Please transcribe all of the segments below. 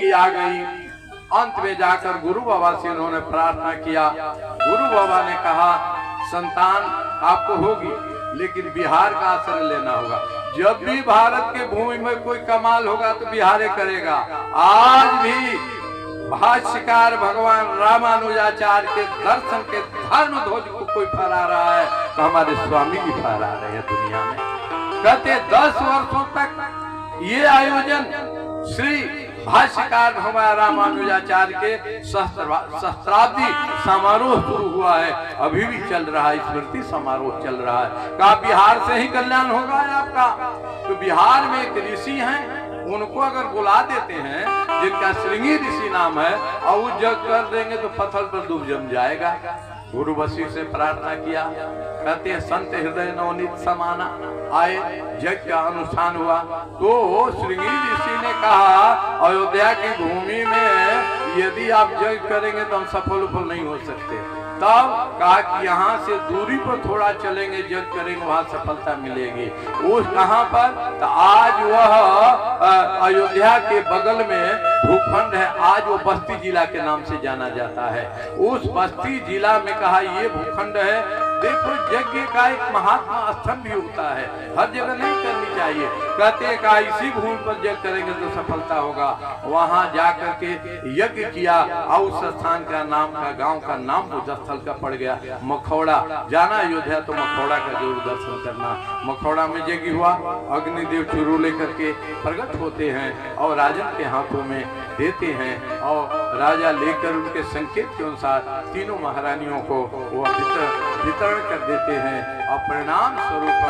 की आ गई। अंत में जाकर गुरु बाबा से उन्होंने प्रार्थना किया। गुरु बाबा ने कहा संतान आपको होगी, लेकिन बिहार का आश्रय लेना होगा। जब भी भारत के भूमि में कोई कमाल होगा तो बिहार करेगा। आज भी भाष्यकार भगवान रामानुजाचार्य के दर्शन के धर्म ध्वज को कोई फहरा रहा है तो हमारे स्वामी जी फहरा रहे हैं दुनिया में। कहते 10 वर्षों तक ये आयोजन श्री भाष्यकार भगवान रामानुजाचार्य के सहस्त्राब्दी समारोह शुरू हुआ है, अभी भी चल रहा है, स्मृति समारोह चल रहा है। कहा बिहार से ही कल्याण होगा आपका। तो बिहार में एक ऋषि हैं, उनको अगर बुला देते हैं जिनका श्रृंगी ऋषि नाम है और वो जग कर देंगे तो पत्थर पर डूब जम जाएगा। गुरु वशिष्ठ से प्रार्थना किया। कहते हैं संत हृदय नवनीत समाना आए, यज्ञ का अनुष्ठान हुआ तो श्रृंगी ऋषि ने कहा अयोध्या की भूमि में यदि आप यज्ञ करेंगे तो हम सफल नहीं हो सकते। तब कहा कि यहाँ से दूरी पर थोड़ा चलेंगे, यज्ञ करेंगे, वहां सफलता मिलेगी। उस कहाँ पर? तो आज वह अयोध्या के बगल में भूखंड है, आज वो बस्ती जिला के नाम से जाना जाता है। उस बस्ती जिला में कहा ये भूखंड है। देखो यज्ञ का एक महात्मा स्तंभ भी होता है, हर जगह नहीं करनी चाहिए। कहते हैं कहा इसी भूमि पर यज्ञ करेंगे तो सफलता होगा। वहां जाकर के यज्ञ किया और उस स्थान का नाम का गांव का नाम बुद्ध स्थल का पड़ गया मखौड़ा। जाना अयोध्या तो मखौड़ा का जरूर दर्शन करना। मखौड़ा में यज्ञ हुआ, अग्निदेव चुरू लेकर के प्रकट होते हैं और राजन के हाथों में देते हैं और राजा लेकर उनके संकेत के अनुसार तीनों महारानियों को वो वितरण कर देते हैं और परिणाम स्वरूप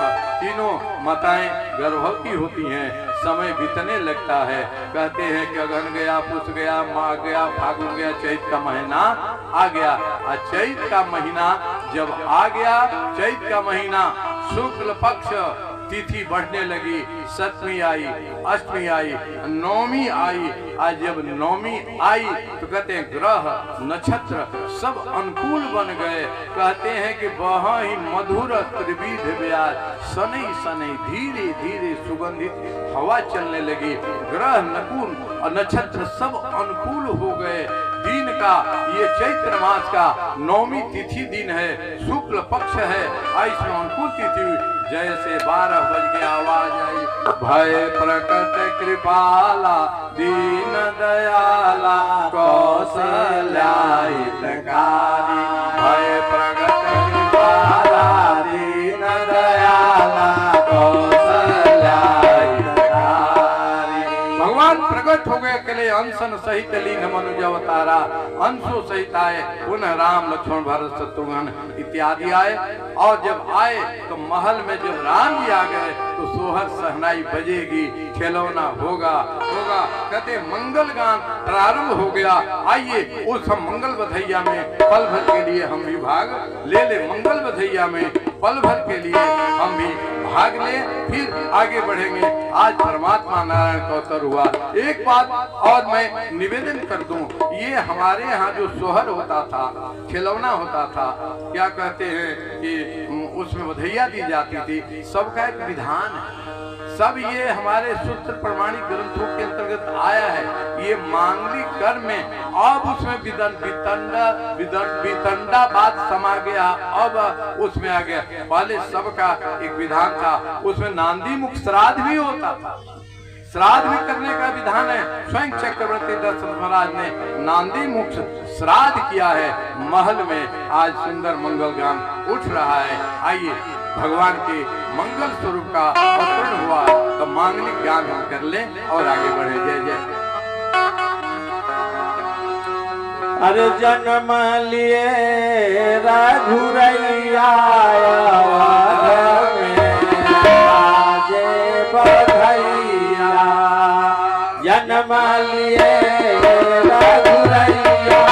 तीनों माताएं गर्भवती होती हैं। समय बीतने लगता है। कहते हैं कि अगहन गया, पुष गया, माघ गया, फागुन गया, चैत का महीना आ गया। और चैत का महीना जब आ गया, चैत का महीना शुक्ल पक्ष तिथि बढ़ने लगी, सप्तमी आई, अष्टमी आई, नौमी आई। आज जब नौमी आई तो कहते हैं ग्रह नक्षत्र सब अनुकूल बन गए। कहते हैं कि वह ही मधुर त्रिविध व्याज शनै शनै धीरे धीरे सुगंधित हवा चलने लगी। ग्रह नकुल और नक्षत्र सब अनुकूल हो गए। दिन का ये चैत्र मास का नौमी तिथि दिन है, शुक्ल पक्ष है, इसमें अनुकूल तिथि। जैसे 12 बज के आवाज आई, भय प्रकट कृपाला दीन दयाला कौशल्या हितकारी। भय प्रकट कृपाला दीन दयाला कौशल्या हितकारी। भगवान प्रकट हो गए अकेले अंशन सहित लीन मनुज अवतारा। अंशों सहित आए, पुनः राम लक्ष्मण भरत शत्रुघ्न इत्यादि आए। और जब आए तो महल में जब राम जी आ गए तो सोहर सहनाई बजेगी, खिलौना होगा। कहते मंगल गान प्रारंभ हो गया। आइए उस हम मंगल बधैया में पल भर के लिए हम भी भाग ले। मंगल बधैया में पल भर के लिए हम भी भाग ले, फिर आगे बढ़ेंगे। आज परमात्मा नारायण का अवतार हुआ। एक बात और मैं निवेदन कर दूं, ये हमारे यहाँ जो सोहर होता था, खिलौना होता था, क्या कहते हैं कि उसमें बधैया दी जाती थी, सबका एक विधान है। सब ये हमारे सूत्र प्रमाणिक ग्रंथों के अंतर्गत आया है। ये मांगलिक कर्म में अब उसमें वितंडा बात समा गया, अब उसमें आ गया। पहले सबका एक विधान था, उसमें नांदी मुख श्राद्ध भी होता था। श्राद्ध भी करने का विधान है। स्वयं चक्रवर्ती दशरथ महाराज ने नांदी मुख श्राद्ध किया है। महल में आज सुंदर मंगल गान उठ रहा है। आइए भगवान के मंगल स्वरूप का अवतरण हुआ तो मांगलिक ज्ञान हम कर लें और आगे बढ़े। जय जय। अरे जन्म लिए रघुरैया बधैया, जन्म लिए रघुरैया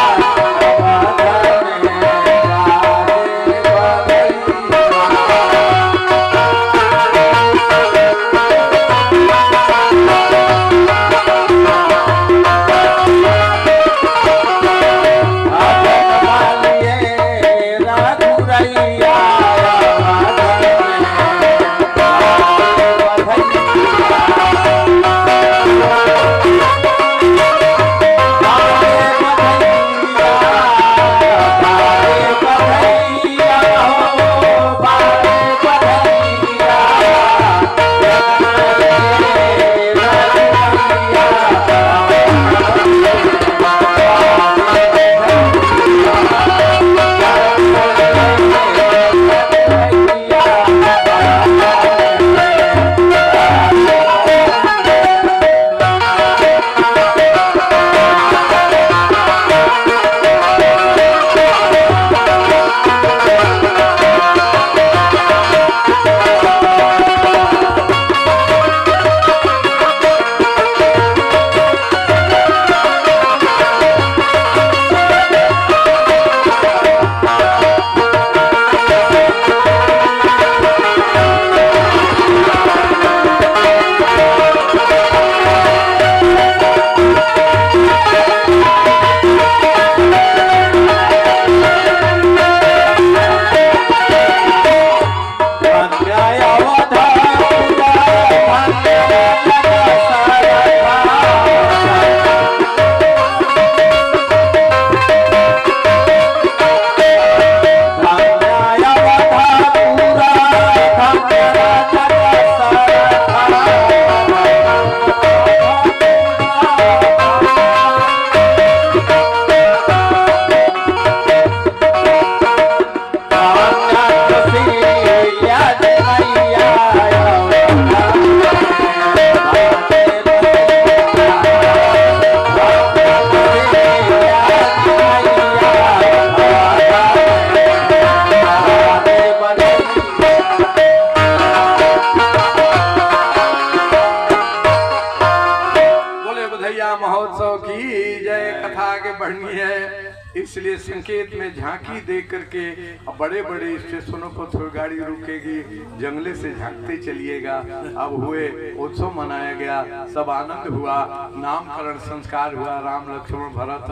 महोत्सव की जय। कथा आगे बढ़नी है, इसलिए संकेत में झांकी देख करके बड़े बड़े स्टेशनों पर थोड़ी गाड़ी रुकेगी, जंगले से झांकते चलिएगा। अब हुए उत्सव मनाया गया, सब आनंद हुआ, नामकरण संस्कार हुआ, राम लक्ष्मण भरत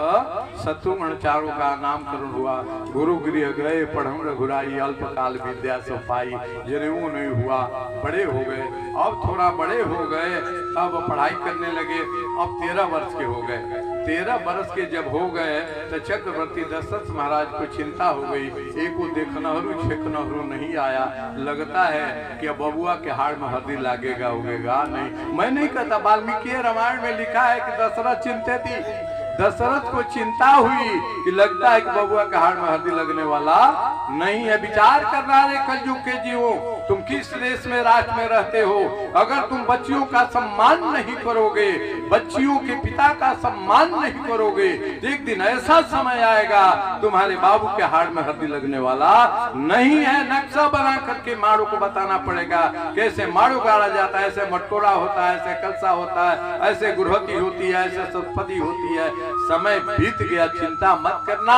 शत्रुघ्न चारों का नामकरण हुआ। गुरु गृह गए पढ़म रघुराई, अल्पकाल विद्या सो पाई। जनेऊ नहीं हुआ, बड़े हो गए। अब थोड़ा बड़े हो गए, अब पढ़ाई करने लगे। अब 13 वर्ष के हो गए। 13 वर्ष के जब हो गए तो चक्रवर्ती दशरथ महाराज को चिंता हो गई। एक को देखनहरू छेकनहरू नहीं आया, लगता है कि अब बबुआ के हाड़ में हल्दी लागेगा उगेगा नहीं। मैं नहीं कहता, वाल्मीकि रामायण में लिखा है कि दशरथ चिंतित थी। दशरथ को चिंता हुई कि लगता है कि बबुआ के हाड़ में हल्दी लगने वाला नहीं है। विचार करना रे कलयुग के जीवो, तुम किस देश में राष्ट्र में रहते हो? अगर तुम बच्चियों का सम्मान नहीं करोगे, बच्चियों के पिता का सम्मान नहीं करोगे, तो एक दिन ऐसा समय आएगा तुम्हारे बाबू के हाड़ में हल्दी लगने वाला नहीं है। नक्शा बना करके माड़ो को बताना पड़ेगा कैसे माड़ो गाड़ा जाता है, ऐसे मटकोरा होता है, ऐसे कलसा होता है, ऐसे गुरहती होती है, ऐसे सतपदी होती है। समय बीत गया, चिंता मत करना,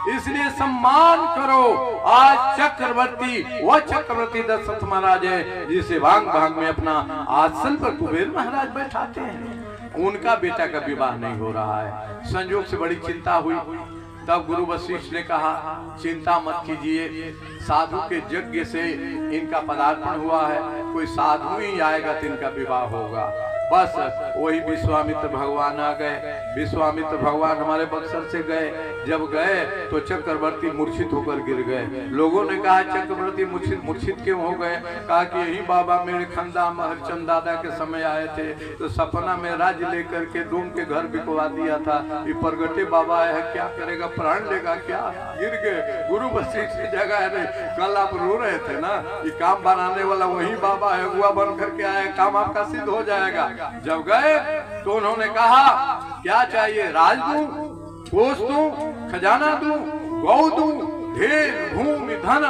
इसलिए सम्मान करो। आज चक्रवर्ती, वह चक्रवर्ती दशरथ महाराज है जिसे भांग भांग में अपना आसन पर कुबेर महाराज बैठाते हैं। उनका बेटा का विवाह नहीं हो रहा है। संयोग से बड़ी चिंता हुई। तब गुरु वशिष्ठ ने कहा, चिंता मत कीजिए, साधु के यज्ञ से इनका पदार्पण हुआ है, कोई साधु ही आएगा तो इनका विवाह होगा। बस वही विश्वामित्र भगवान आ गए। विश्वामित्र भगवान हमारे बक्सर से गए। जब गए तो चक्रवर्ती मूर्छित होकर गिर गए। लोगों ने कहा चक्रवर्ती मूर्छित क्यों हो गए? कहा कि यही बाबा मेरे खंदा महरचंद दादा के समय आए थे तो सपना में राज्य लेकर के डूम के घर बिकवा दिया था। ये प्रगटे बाबा है, क्या करेगा, प्राण लेगा क्या? गिर गए। गुरु वशिष्ठ की जगह है। कल आप रो रहे थे ना, ये काम बनाने वाला वही बाबा है, अगुआ बन करके आए, काम आपका सिद्ध हो जाएगा। जब गए तो उन्होंने कहा क्या चाहिए? राज दूं, कोष दूं, खजाना दूं, गौ दूं, ढेर भूमि धन,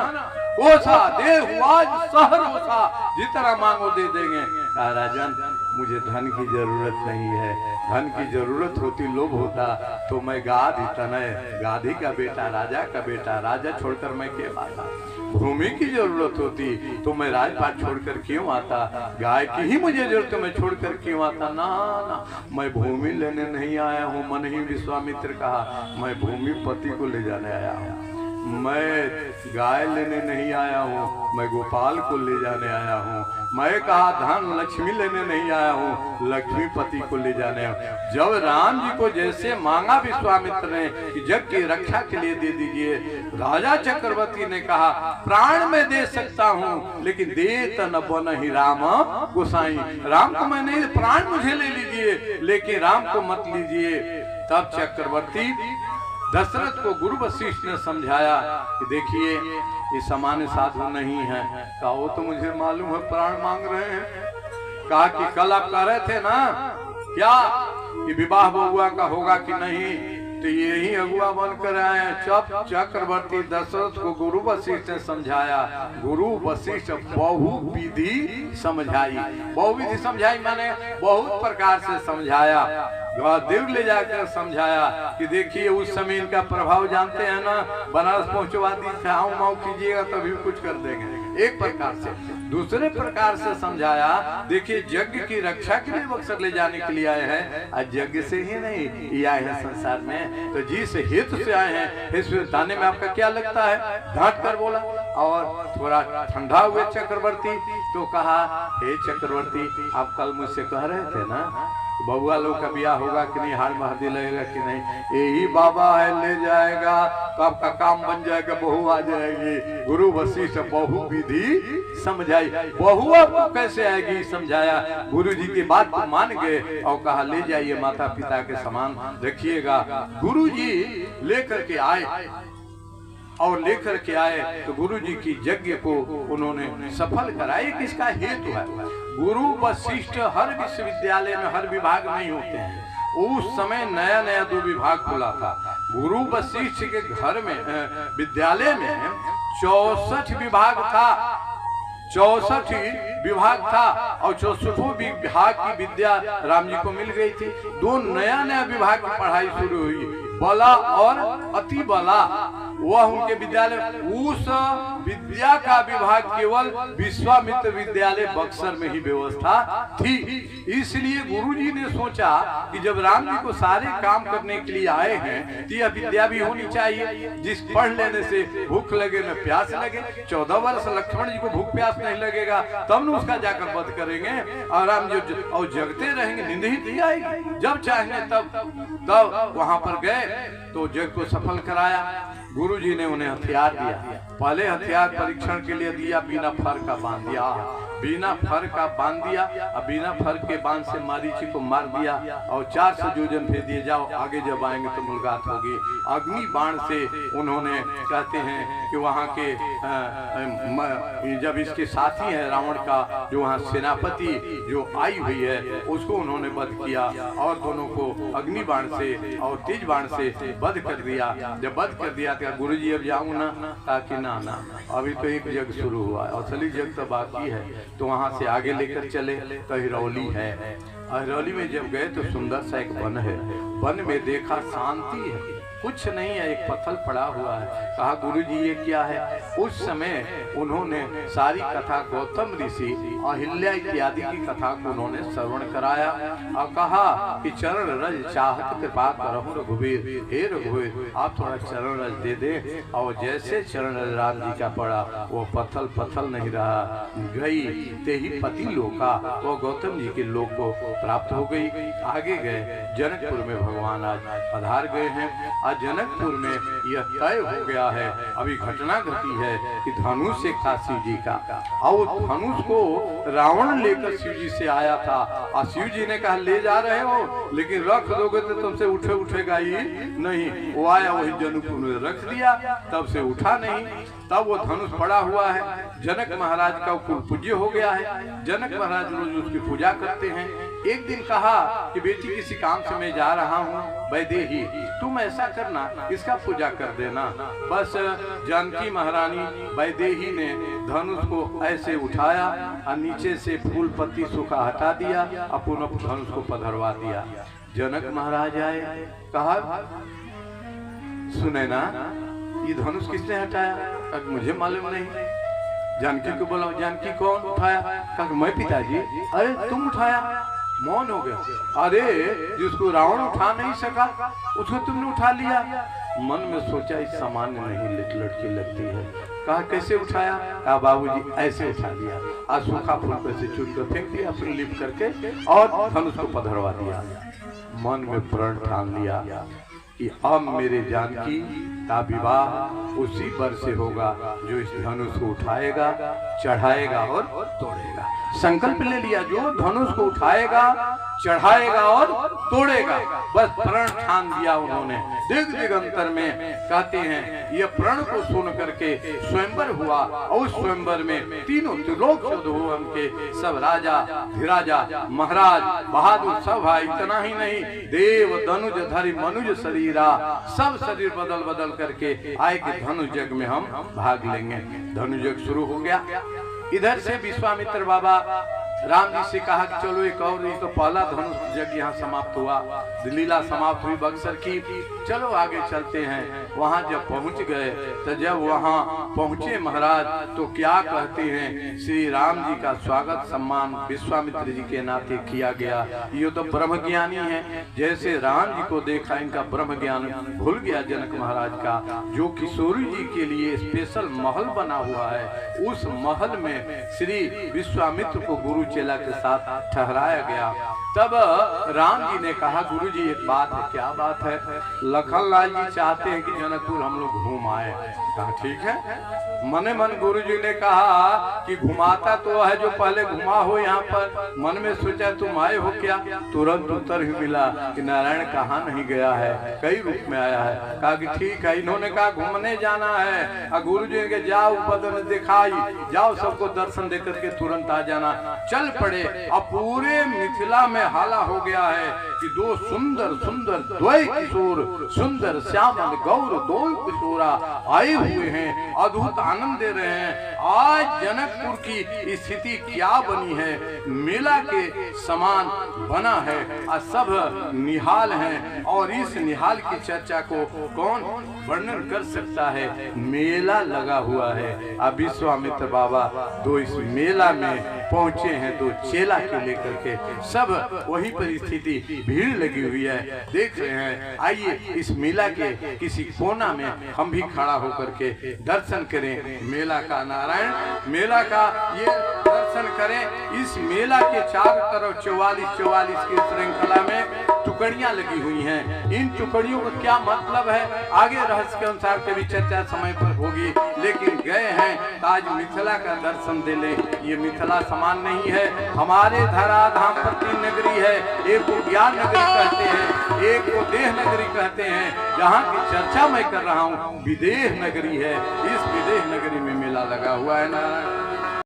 कोसा देव आज सहरोसा, जितना मांगो दे देंगे। कहा राजन मुझे धन की जरूरत नहीं है, धन की जरूरत होती लोभ होता तो मैं गाधी तनय, गाधी का बेटा, राजा का बेटा, राजा छोड़कर मैं क्यों आता? भूमि की जरूरत होती तो मैं राजपाट छोड़कर क्यों आता? गाय की ही मुझे जरूरत है, मैं छोड़कर क्यों आता? ना ना, मैं भूमि लेने नहीं आया हूँ। मन ही विश्वामित्र कहा, मैं भूमि पति को ले जाने आया हूँ। मैं गाय लेने नहीं आया हूँ, मैं गोपाल को ले जाने आया हूँ। मैं कहा धन लक्ष्मी लेने नहीं आया हूँ, लक्ष्मीपति को ले जाने आया हूँ। जब राम जी को जैसे मांगा विश्वामित्र ने कि जग की रक्षा के लिए दे दीजिए, राजा चक्रवर्ती ने कहा प्राण में दे सकता हूँ लेकिन दे न बनहि राम गोसाई, राम को मैं नहीं, प्राण मुझे ले लीजिए लेकिन राम को मत लीजिए। तब चक्रवर्ती दशरथ को गुरु वशिष्ठ ने समझाया कि देखिए ये सामान्य साधु नहीं है। कहा वो तो मुझे मालूम है, प्राण मांग रहे हैं। कहा कि कल आप कह रहे थे ना क्या कि विवाह बबुआ का होगा कि नहीं, तो यही अगुआ बनकर आए हैं। चक्रवर्ती दशरथ को गुरु वशिष्ठ ने समझाया। गुरु वशिष्ठ बहुविधि समझाई। बहुविधि समझाई माने बहुत प्रकार से समझाया। देव ले जाकर समझाया कि देखिए उस समय इनका प्रभाव जानते हैं ना, बनारस पहुंचवा दी, आओ माओ कीजिएगा तभी कुछ कर देंगे, एक प्रकार से। दूसरे प्रकार से समझाया, देखिए यज्ञ की रक्षा के लिए बक्सर ले जाने के लिए आए हैं, आज यज्ञ से ही नहीं ये आए हैं संसार में, तो जिस हेतु से आए हैं इसमें दाने में आपका क्या लगता है? डांट कर बोला। और थोड़ा ठंडा हुए चक्रवर्ती तो कहा, हे चक्रवर्ती आप कल मुझसे कह रहे थे ना बबुआ लोग का ब्याह होगा कि नहीं, हार में हल्दी लगेगा कि नहीं, यही बाबा है ले जाएगा तो आपका काम बन जाएगा, बहू आ जाएगी। गुरु वशिष्ठ बहुविधि समझाई। बहू आपको कैसे आएगी समझाया। गुरु जी की बात को मान गए और कहा ले जाइए, माता पिता के समान रखिएगा। गुरु जी लेकर के आए और लेकर के आए तो गुरु जी की यज्ञ को उन्होंने सफल कराया। किसका हेतु है? गुरु वशिष्ठ हर विश्वविद्यालय में हर विभाग नहीं होते हैं। उस समय नया नया 2 विभाग खुला था। गुरु वशिष्ठ के घर में विद्यालय में 64 विभाग था। 64 विभाग था और 64 विभाग की विद्या राम जी को मिल गई थी। दो नया नया विभाग की पढ़ाई शुरू हुई, बला और अति बला, वह उनके विद्यालय। उस विद्या का विभाग केवल विश्वामित्र विद्यालय बक्सर में ही व्यवस्था थी। इसलिए गुरुजी ने सोचा कि जब राम जी को सारे काम करने के लिए आए हैं तो यह विद्या भी होनी चाहिए, जिस पढ़ लेने से भूख लगे न प्यास लगे। 14 वर्ष लक्ष्मण जी को भूख प्यास नहीं लगेगा तब न उसका जाकर वध करेंगे, और राम जी और जगते रहेंगे, नींद ही नहीं आएगी, जब चाहेंगे तब वहां पर गए तो जग को सफल कराया। गुरुजी ने उन्हें हथियार दिया। पहले हथियार परीक्षण के लिए दिया, बिना फर का बांध दिया, बिना फर का बांध दिया, और बिना फर के बांध से मारीची को मार दिया और 400 योजन भेज दिए, जाओ आगे जब आएंगे तो मुलाकात होगी। अग्नि बाण से उन्होंने, कहते हैं कि वहाँ के जब इसके साथी हैं रावण का, जो वहाँ सेनापति जो आई हुई है, उसको उन्होंने वध किया और दोनों को अग्नि बाण से और तेज बाण से वध कर दिया। जब वध कर दिया तो गुरुजी अब जाऊं ना, ताकि ना अभी तो एक जग शुरू हुआ है, असली जग तो बाकी है। तो वहां से आगे लेकर चले तो हिरौली है। हिरौली में जब गए तो सुंदर सा एक वन है, वन में देखा शांति है, कुछ नहीं है, एक पत्थर पड़ा हुआ है। कहा गुरुजी ये क्या है? उस समय उन्होंने सारी कथा गौतम ऋषि अहिल्या इत्यादि की कथा को उन्होंने श्रवण कराया और कहा कि चरण रज चाहत कृपा करहु रघुवीर, हे रघुवीर आप थोड़ा चरण रज दे दे। और जैसे चरण रज राम जी का पड़ा, वो पत्थर नहीं रहा, गई ते ही पति लोका, वो गौतम जी के लोक को प्राप्त हो गई। आगे गए जनकपुर में भगवान आज पधार गए हैं। आज जनकपुर में यह तय हो गया है, अभी घटना घटी है कि धनुष एक था शिव जी का, और धनुष को रावण लेकर शिव जी से आया था, और शिव जी ने कहा ले जा रहे हो, लेकिन रख दोगे तो तुमसे उठेगा ही नहीं। वो आया वही जनकपुर में रख दिया, तब से उठा नहीं। तब वो धनुष पड़ा हुआ है। जनक महाराज का कुल पूज्य हो गया है, जनक महाराज रोज उसकी पूजा करते हैं। एक दिन कहा कि बेटी किसी काम से मैं जा रहा हूँ वैदेही, तुम ऐसा करना इसका पूजा कर देना। बस जानकी महारानी वैदेही ने धनुष को ऐसे उठाया और नीचे से फूल पत्ती सूखा हटा दिया और पुनः धनुष को पधरवा दिया। जनक महाराज आए, कहा सुने ना ये धनुष किसने हटाया? कहा मुझे मालूम नहीं। जानकी को बोला, जानकी कौन उठाया? कहा मैं पिताजी। अरे तुम उठाया? मौन हो गया। अरे जिसको रावण उठा नहीं सका उसको तुमने उठा लिया। मन में सोचा इस सामान्य नहीं लड़की लगती है। कहा कैसे उठाया? कहा बाबूजी ऐसे उठा लिया, आज सूखा फूल पे से चुन कर फेंक दिया, फिर लिप करके और धनुष को पधरवा दिया। मन में प्रण ठान लिया कि अब मेरे जानकी का विवाह उसी वर से होगा जो इस धनुष को उठाएगा, चढ़ाएगा और तोड़ेगा। संकल्प ले लिया, जो धनुष को उठाएगा, चढ़ाएगा और तोड़ेगा। बस प्रण ठान दिया उन्होंने। दिग दिगंतर में कहते हैं ये प्रण को सुन करके स्वयंवर हुआ, और उस स्वयंवर में तीनों त्रिलोक शुद्ध हुए उनके, सब राजा धीराजा महाराज बहादुर सब है। इतना ही नहीं, देव धनुज धरि मनुज शरीरा, सब शरीर बदल बदल करके आए कि धनुष यज्ञ में हम भाग लेंगे। धनुष यज्ञ शुरू हो गया। इधर से विश्वामित्र बाबा राम जी से कहा कि चलो एक और, ये तो पहला धनुष यज्ञ यहाँ समाप्त हुआ, लीला समाप्त हुई बक्सर की, चलो आगे चलते हैं। वहां जब पहुंच गए तो जब वहां पहुंचे महाराज तो क्या कहते हैं, श्री राम जी का स्वागत सम्मान विश्वामित्र जी के नाते किया गया। ये तो ब्रह्म ज्ञानी है, जैसे राम जी को देखा इनका ब्रह्म ज्ञान भूल गया जनक महाराज का। जो किशोरी जी के लिए स्पेशल महल बना हुआ है, उस महल में श्री विश्वामित्र को गुरु चेला के साथ ठहराया गया। तब राम जी ने कहा गुरु जी एक बात है। क्या बात है? लखन लाल जी चाहते हैं कि जनकपुर हम लोग घूम आए। कहा ठीक है। मने मन गुरु जी ने कहा कि घुमाता तो है जो पहले घुमा हो यहाँ पर। मन में सोचा तुम आए हो क्या? तुरंत उत्तर ही मिला कि नारायण कहाँ नहीं गया है, कई रूप में आया है। कहा कि ठीक है। इन्होंने कहा घूमने जाना है, गुरु जी के जाओ बदन दिखाई, जाओ सबको दर्शन दे करके तुरंत आ जाना। चल पड़े और पूरे मिथिला में हाला हो गया है कि दो सुंदर सुंदर द्वय किशोर, सुंदर श्यामल गौर दो किशोरा आए हुए हैं, अद्भुत आनंद दे रहे हैं। आज जनकपुर की स्थिति क्या बनी है, मेला के समान बना है, सब निहाल हैं। और इस निहाल की चर्चा को कौन वर्णन कर सकता है। मेला लगा हुआ है। अब विश्वामित्र बाबा दो इस मेला में पहुंचे हैं, दो चेला के लेकर के, सब वही परिस्थिति, भीड़ लगी हुई है, देख रहे हैं। आइए इस मेला के किसी कोना में हम भी खड़ा होकर के दर्शन करें मेला का। नारायण मेला का ये दर्शन करें। इस मेला के चारों तरफ 44 की श्रृंखला में टुकड़ियां लगी हुई हैं। इन टुकड़ियों का क्या मतलब है आगे रहस्य के अनुसार कभी चर्चा समय पर होगी, लेकिन गए हैं आज मिथिला का दर्शन दे ले। ये मिथिला समान नहीं है, हमारे धराधाम पर 3 नगरी है। एक को ज्ञान नगरी कहते हैं, एक को देह नगरी कहते हैं। जहाँ की चर्चा मैं कर रहा हूँ विदेह नगरी है। इस विदेह नगरी में मेला लगा हुआ है। नारायण